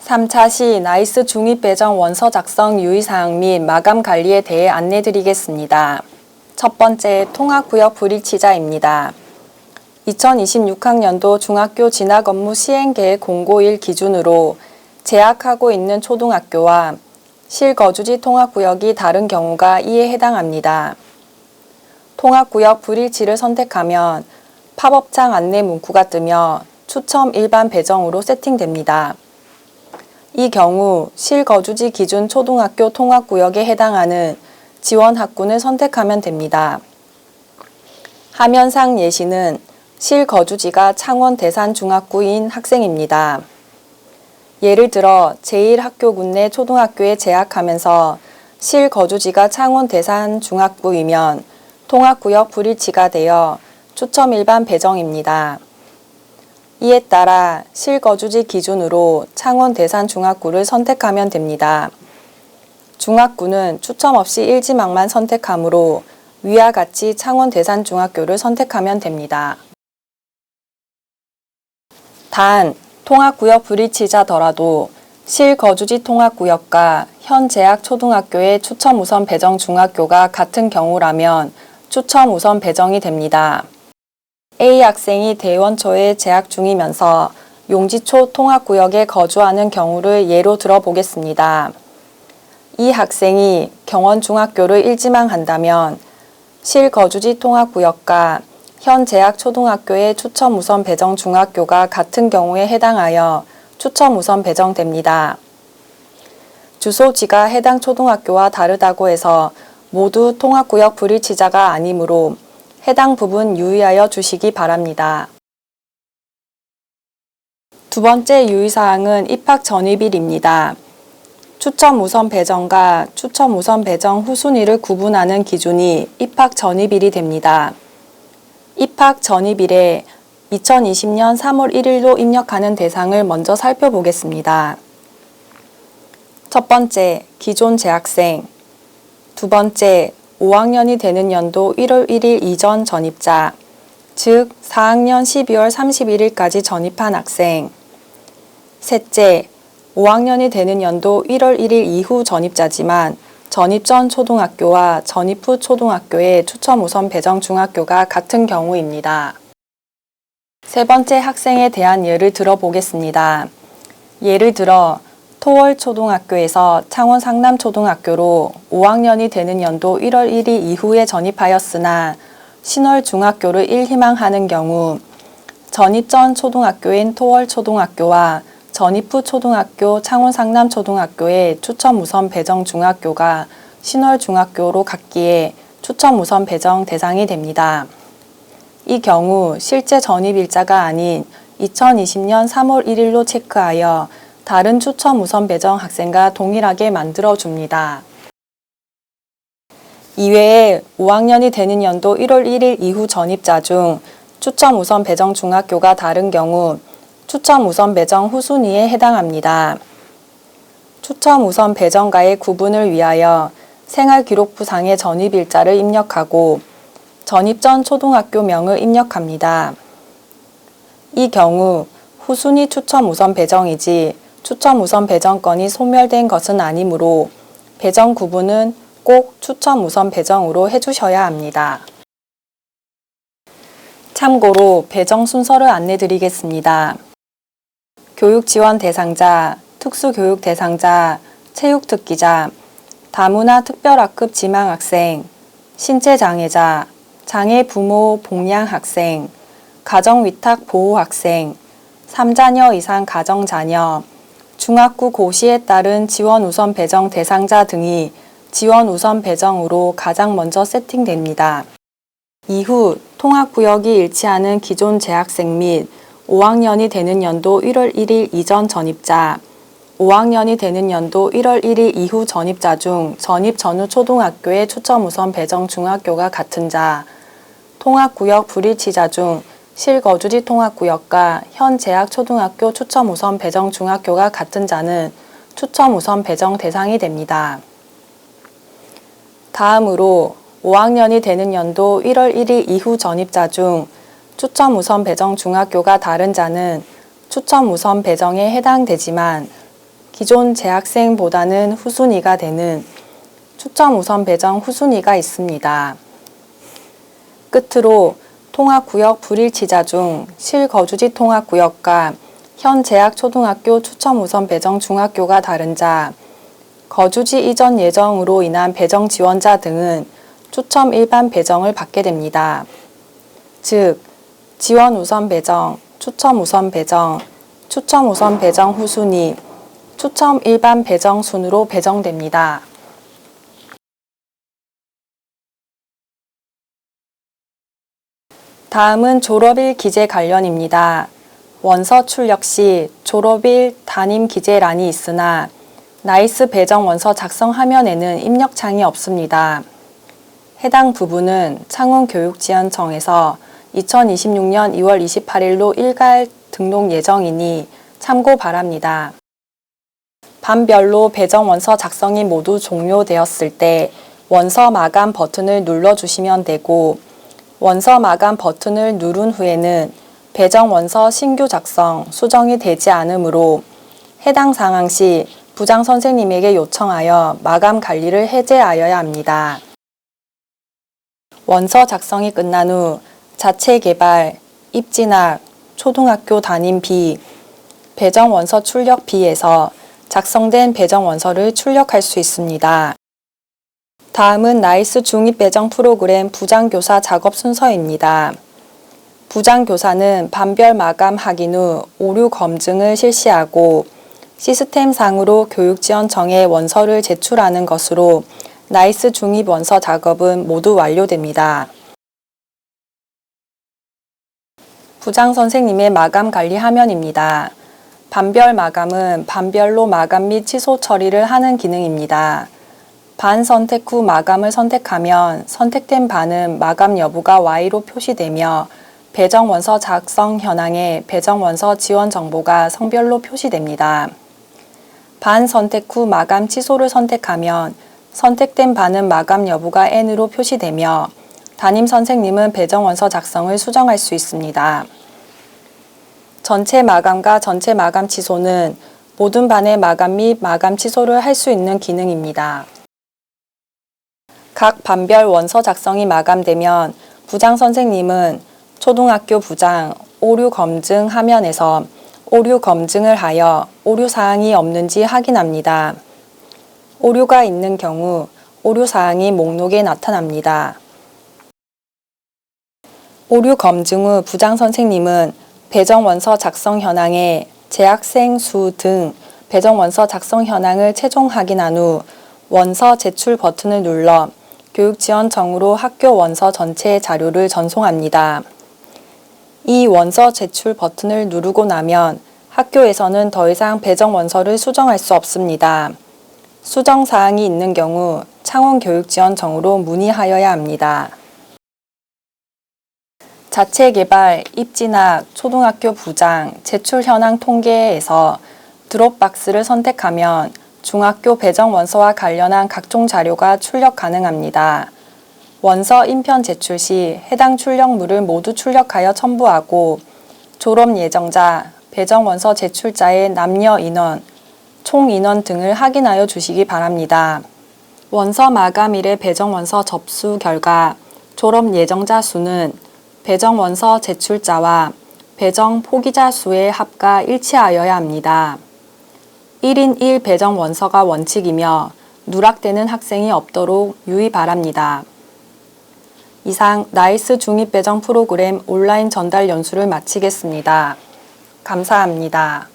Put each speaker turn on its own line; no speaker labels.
3차 시 나이스 중입 배정 원서 작성 유의사항 및 마감 관리에 대해 안내드리겠습니다. 첫 번째, 통합구역 불일치자입니다. 2026학년도 중학교 진학 업무 시행계획 공고일 기준으로 재학하고 있는 초등학교와 실거주지 통합구역이 다른 경우가 이에 해당합니다. 통합구역 불일치를 선택하면 팝업창 안내 문구가 뜨며 추첨 일반 배정으로 세팅됩니다. 이 경우 실거주지 기준 초등학교 통합구역에 해당하는 지원 학군을 선택하면 됩니다. 화면상 예시는 실거주지가 창원 대산중학구인 학생입니다. 예를 들어 제1학교군 내 초등학교에 재학하면서 실거주지가 창원 대산중학구이면 통합구역 불일치가 되어 추첨 일반 배정입니다. 이에 따라 실거주지 기준으로 창원 대산중학구를 선택하면 됩니다. 중학구는 추첨 없이 일지망만 선택하므로 위와 같이 창원 대산중학교를 선택하면 됩니다. 단, 통합구역 불일치자더라도 실거주지 통합구역과 현 재학 초등학교의 추첨 우선 배정 중학교가 같은 경우라면 추첨 우선 배정이 됩니다. A 학생이 대원초에 재학 중이면서 용지초 통합구역에 거주하는 경우를 예로 들어보겠습니다. 이 학생이 경원중학교를 일지망한다면 실거주지 통합구역과 현 재학 초등학교의 추첨 우선 배정 중학교가 같은 경우에 해당하여 추첨 우선 배정됩니다. 주소지가 해당 초등학교와 다르다고 해서 모두 통합구역 불일치자가 아니므로 해당 부분 유의하여 주시기 바랍니다. 두 번째 유의사항은 입학 전입일입니다. 추첨 우선 배정과 추첨 우선 배정 후 순위를 구분하는 기준이 입학 전입일이 됩니다. 입학 전입일에 2020년 3월 1일로 입력하는 대상을 먼저 살펴보겠습니다. 첫 번째, 기존 재학생. 두 번째, 5학년이 되는 연도 1월 1일 이전 전입자, 즉 4학년 12월 31일까지 전입한 학생. 셋째, 5학년이 되는 연도 1월 1일 이후 전입자지만 전입 전 초등학교와 전입 후 초등학교의 추첨 우선 배정 중학교가 같은 경우입니다. 세 번째 학생에 대한 예를 들어보겠습니다. 예를 들어 토월 초등학교에서 창원 상남초등학교로 5학년이 되는 연도 1월 1일 이후에 전입하였으나 신월 중학교를 일희망하는 경우 전입 전 초등학교인 토월 초등학교와 전입 후 초등학교 창원 상남초등학교의 추첨 우선 배정 중학교가 신월 중학교로 같기에 추첨 우선 배정 대상이 됩니다. 이 경우 실제 전입일자가 아닌 2020년 3월 1일로 체크하여 다른 추첨 우선 배정 학생과 동일하게 만들어줍니다. 이외에 5학년이 되는 연도 1월 1일 이후 전입자 중 추첨 우선 배정 중학교가 다른 경우 추첨 우선 배정 후 순위에 해당합니다. 추첨 우선 배정과의 구분을 위하여 생활기록부상의 전입일자를 입력하고 전입 전 초등학교명을 입력합니다. 이 경우 후순위 추첨 우선 배정이지 추첨 우선 배정권이 소멸된 것은 아니므로 배정 구분은 꼭 추첨 우선 배정으로 해주셔야 합니다. 참고로 배정 순서를 안내드리겠습니다. 교육지원 대상자, 특수교육 대상자, 체육특기자, 다문화 특별학급 지망학생, 신체장애자, 장애 부모 복양학생, 가정위탁 보호학생, 3자녀 이상 가정자녀, 중학구 고시에 따른 지원 우선 배정 대상자 등이 지원 우선 배정으로 가장 먼저 세팅됩니다. 이후 통합구역이 일치하는 기존 재학생 및 5학년이 되는 연도 1월 1일 이전 전입자, 5학년이 되는 연도 1월 1일 이후 전입자 중 전입 전후 초등학교의 추첨 우선 배정 중학교가 같은 자, 통합구역 불일치자 중 실거주지 통합구역과 현 재학 초등학교 추첨 우선 배정 중학교가 같은 자는 추첨 우선 배정 대상이 됩니다. 다음으로 5학년이 되는 연도 1월 1일 이후 전입자 중 추첨 우선 배정 중학교가 다른 자는 추첨 우선 배정에 해당되지만 기존 재학생보다는 후순위가 되는 추첨 우선 배정 후순위가 있습니다. 끝으로 통합구역 불일치자 중 실거주지 통합구역과 현 재학초등학교 추첨 우선 배정 중학교가 다른 자, 거주지 이전 예정으로 인한 배정 지원자 등은 추첨 일반 배정을 받게 됩니다. 즉, 지원 우선 배정, 추첨 우선 배정, 추첨 우선 배정 후순위, 추첨 일반 배정 순으로 배정됩니다. 다음은 졸업일 기재 관련입니다. 원서 출력 시 졸업일 담임 기재란이 있으나 나이스 배정 원서 작성 화면에는 입력창이 없습니다. 해당 부분은 창원교육지원청에서 2026년 2월 28일로 일괄 등록 예정이니 참고 바랍니다. 반별로 배정 원서 작성이 모두 종료되었을 때 원서 마감 버튼을 눌러주시면 되고, 원서 마감 버튼을 누른 후에는 배정 원서 신규 작성, 수정이 되지 않으므로 해당 상황 시 부장 선생님에게 요청하여 마감 관리를 해제하여야 합니다. 원서 작성이 끝난 후 자체 개발, 입진학, 초등학교 담임 B, 배정 원서 출력 B에서 작성된 배정 원서를 출력할 수 있습니다. 다음은 나이스 중입 배정 프로그램 부장교사 작업 순서입니다. 부장교사는 반별 마감 확인 후 오류 검증을 실시하고 시스템상으로 교육지원청에 원서를 제출하는 것으로 나이스 중입 원서 작업은 모두 완료됩니다. 부장 선생님의 마감 관리 화면입니다. 반별 마감은 반별로 마감 및 취소 처리를 하는 기능입니다. 반 선택 후 마감을 선택하면 선택된 반은 마감 여부가 Y로 표시되며 배정 원서 작성 현황에 배정 원서 지원 정보가 성별로 표시됩니다. 반 선택 후 마감 취소를 선택하면 선택된 반은 마감 여부가 N으로 표시되며 담임 선생님은 배정 원서 작성을 수정할 수 있습니다. 전체 마감과 전체 마감 취소는 모든 반의 마감 및 마감 취소를 할 수 있는 기능입니다. 각 반별 원서 작성이 마감되면 부장 선생님은 초등학교 부장 오류 검증 화면에서 오류 검증을 하여 오류 사항이 없는지 확인합니다. 오류가 있는 경우 오류 사항이 목록에 나타납니다. 오류 검증 후 부장 선생님은 배정 원서 작성 현황에 재학생 수 등 배정 원서 작성 현황을 최종 확인한 후 원서 제출 버튼을 눌러 교육지원청으로 학교 원서 전체의 자료를 전송합니다. 이 원서 제출 버튼을 누르고 나면 학교에서는 더 이상 배정 원서를 수정할 수 없습니다. 수정 사항이 있는 경우 창원교육지원청으로 문의하여야 합니다. 자체 개발, 입진학, 초등학교 부장, 제출 현황 통계에서 드롭박스를 선택하면 중학교 배정 원서와 관련한 각종 자료가 출력 가능합니다. 원서 인편 제출 시 해당 출력물을 모두 출력하여 첨부하고 졸업 예정자, 배정 원서 제출자의 남녀 인원, 총 인원 등을 확인하여 주시기 바랍니다. 원서 마감일의 배정 원서 접수 결과 졸업 예정자 수는 배정 원서 제출자와 배정 포기자 수의 합과 일치하여야 합니다. 1인 1 배정 원서가 원칙이며 누락되는 학생이 없도록 유의 바랍니다. 이상 나이스 중입 배정 프로그램 온라인 전달 연수를 마치겠습니다. 감사합니다.